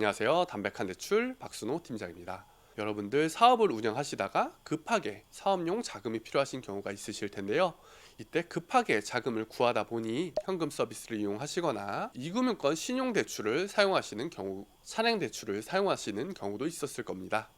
안녕하세요. 담백한 대출 박순호 팀장입니다. 여러분들 사업을 운영하시다가 급하게 사업용 자금이 필요하신 경우가 있으실 텐데요. 이때 급하게 자금을 구하다 보니 현금 서비스를 이용하시거나 이금융권 신용대출을 사용하시는 경우, 산행대출을 사용하시는 경우도 있었을 겁니다.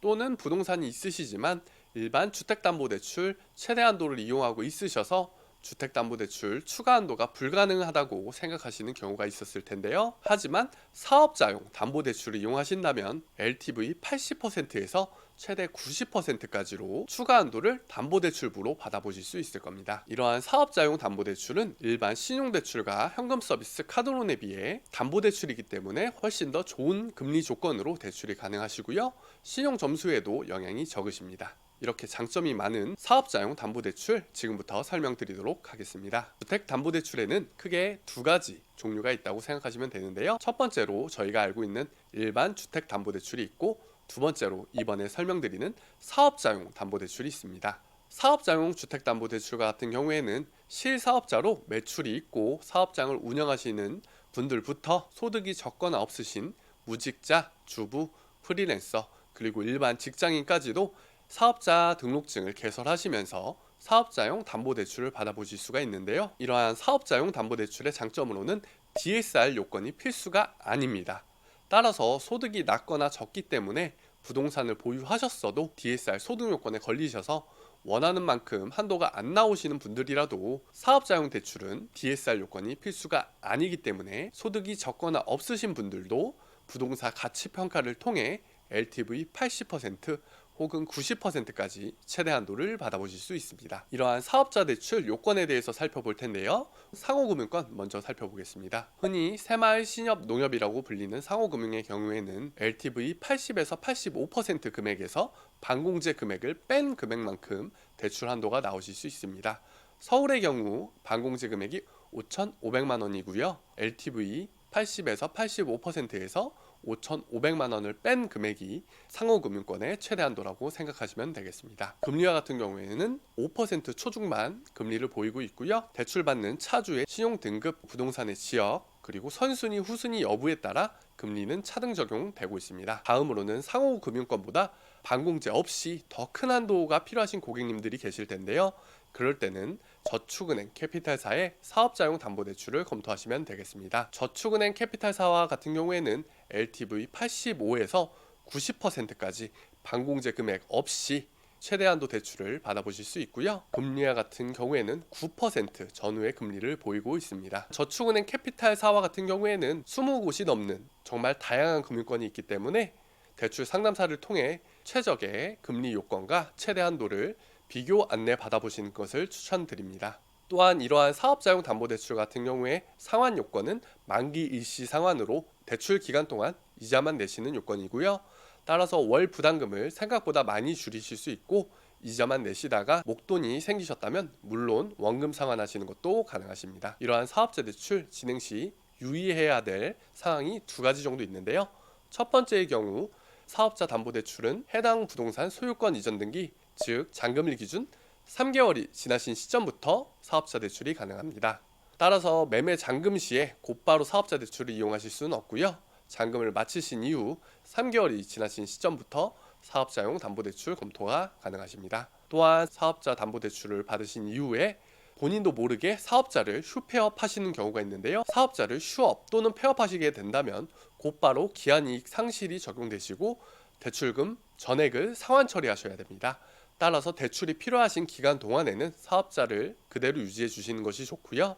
또는 부동산이 있으시지만 일반 주택담보대출 최대 한도를 이용하고 있으셔서 주택담보대출 추가 한도가 불가능하다고 생각하시는 경우가 있었을 텐데요. 하지만 사업자용 담보대출을 이용하신다면 LTV 80%에서 최대 90%까지로 추가 한도를 담보대출부로 받아보실 수 있을 겁니다. 이러한 사업자용 담보대출은 일반 신용대출과 현금 서비스 카드론에 비해 담보대출이기 때문에 훨씬 더 좋은 금리 조건으로 대출이 가능하시고요. 신용 점수에도 영향이 적으십니다. 이렇게 장점이 많은 사업자용 담보대출 지금부터 설명드리도록 하겠습니다. 주택담보대출에는 크게 두 가지 종류가 있다고 생각하시면 되는데요. 첫 번째로 저희가 알고 있는 일반 주택담보대출이 있고, 두 번째로 이번에 설명드리는 사업자용 담보대출이 있습니다. 사업자용 주택담보대출 같은 경우에는 실사업자로 매출이 있고 사업장을 운영하시는 분들부터 소득이 적거나 없으신 무직자, 주부, 프리랜서, 그리고 일반 직장인까지도 사업자 등록증을 개설하시면서 사업자용 담보대출을 받아보실 수가 있는데요. 이러한 사업자용 담보대출의 장점으로는 DSR 요건이 필수가 아닙니다. 따라서 소득이 낮거나 적기 때문에 부동산을 보유하셨어도 DSR 소득 요건에 걸리셔서 원하는 만큼 한도가 안 나오시는 분들이라도 사업자용 대출은 DSR 요건이 필수가 아니기 때문에 소득이 적거나 없으신 분들도 부동산 가치 평가를 통해 LTV 80% 혹은 90%까지 최대 한도를 받아보실 수 있습니다. 이러한 사업자 대출 요건에 대해서 살펴볼 텐데요. 상호금융권 먼저 살펴보겠습니다. 흔히 새마을 신협 농협이라고 불리는 상호금융의 경우에는 LTV 80에서 85% 금액에서 반공제 금액을 뺀 금액만큼 대출 한도가 나오실 수 있습니다. 서울의 경우 반공제 금액이 5,500만 원이고요. LTV 80에서 85%에서 5,500만 원을 뺀 금액이 상호금융권의 최대 한도라고 생각하시면 되겠습니다. 금리와 같은 경우에는 5% 초중반 금리를 보이고 있고요. 대출받는 차주의 신용등급, 부동산의 지역, 그리고 선순위, 후순위 여부에 따라 금리는 차등 적용되고 있습니다. 다음으로는 상호금융권보다 반공제 없이 더 큰 한도가 필요하신 고객님들이 계실 텐데요. 그럴 때는 저축은행 캐피탈사의 사업자용 담보대출을 검토하시면 되겠습니다. 저축은행 캐피탈사와 같은 경우에는 LTV 85에서 90%까지 반공제 금액 없이 최대 한도 대출을 받아보실 수 있고요. 금리와 같은 경우에는 9% 전후의 금리를 보이고 있습니다. 저축은행 캐피탈사와 같은 경우에는 20곳이 넘는 정말 다양한 금융권이 있기 때문에 대출 상담사를 통해 최적의 금리 요건과 최대 한도를 비교 안내 받아보시는 것을 추천드립니다. 또한 이러한 사업자용 담보대출 같은 경우에 상환 요건은 만기 일시 상환으로 대출 기간 동안 이자만 내시는 요건이고요. 따라서 월 부담금을 생각보다 많이 줄이실 수 있고, 이자만 내시다가 목돈이 생기셨다면 물론 원금 상환하시는 것도 가능하십니다. 이러한 사업자 대출 진행 시 유의해야 될 사항이 두 가지 정도 있는데요. 첫 번째의 경우 사업자 담보대출은 해당 부동산 소유권 이전 등기, 즉 잔금일 기준 3개월이 지나신 시점부터 사업자 대출이 가능합니다. 따라서 매매 잔금 시에 곧바로 사업자 대출을 이용하실 수는 없고요. 잔금을 마치신 이후 3개월이 지나신 시점부터 사업자용 담보대출 검토가 가능하십니다. 또한 사업자 담보대출을 받으신 이후에 본인도 모르게 사업자를 휴폐업 하시는 경우가 있는데요. 사업자를 휴업 또는 폐업하시게 된다면 곧바로 기한이익 상실이 적용되시고 대출금 전액을 상환 처리하셔야 됩니다. 따라서 대출이 필요하신 기간 동안에는 사업자를 그대로 유지해 주시는 것이 좋고요.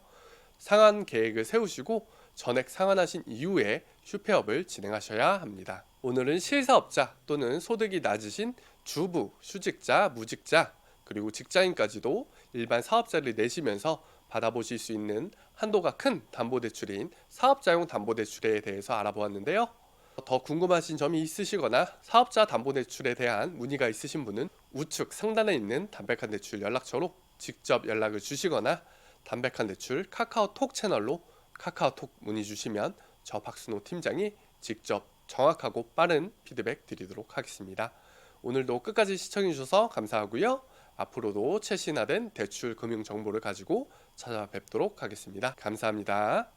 상환 계획을 세우시고 전액 상환하신 이후에 휴폐업을 진행하셔야 합니다. 오늘은 실사업자 또는 소득이 낮으신 주부, 휴직자, 무직자, 그리고 직장인까지도 일반 사업자를 내시면서 받아보실 수 있는 한도가 큰 담보대출인 사업자용 담보대출에 대해서 알아보았는데요. 더 궁금하신 점이 있으시거나 사업자 담보대출에 대한 문의가 있으신 분은 우측 상단에 있는 담백한 대출 연락처로 직접 연락을 주시거나 담백한 대출 카카오톡 채널로 카카오톡 문의 주시면 저 박순호 팀장이 직접 정확하고 빠른 피드백 드리도록 하겠습니다. 오늘도 끝까지 시청해 주셔서 감사하고요. 앞으로도 최신화된 대출 금융 정보를 가지고 찾아뵙도록 하겠습니다. 감사합니다.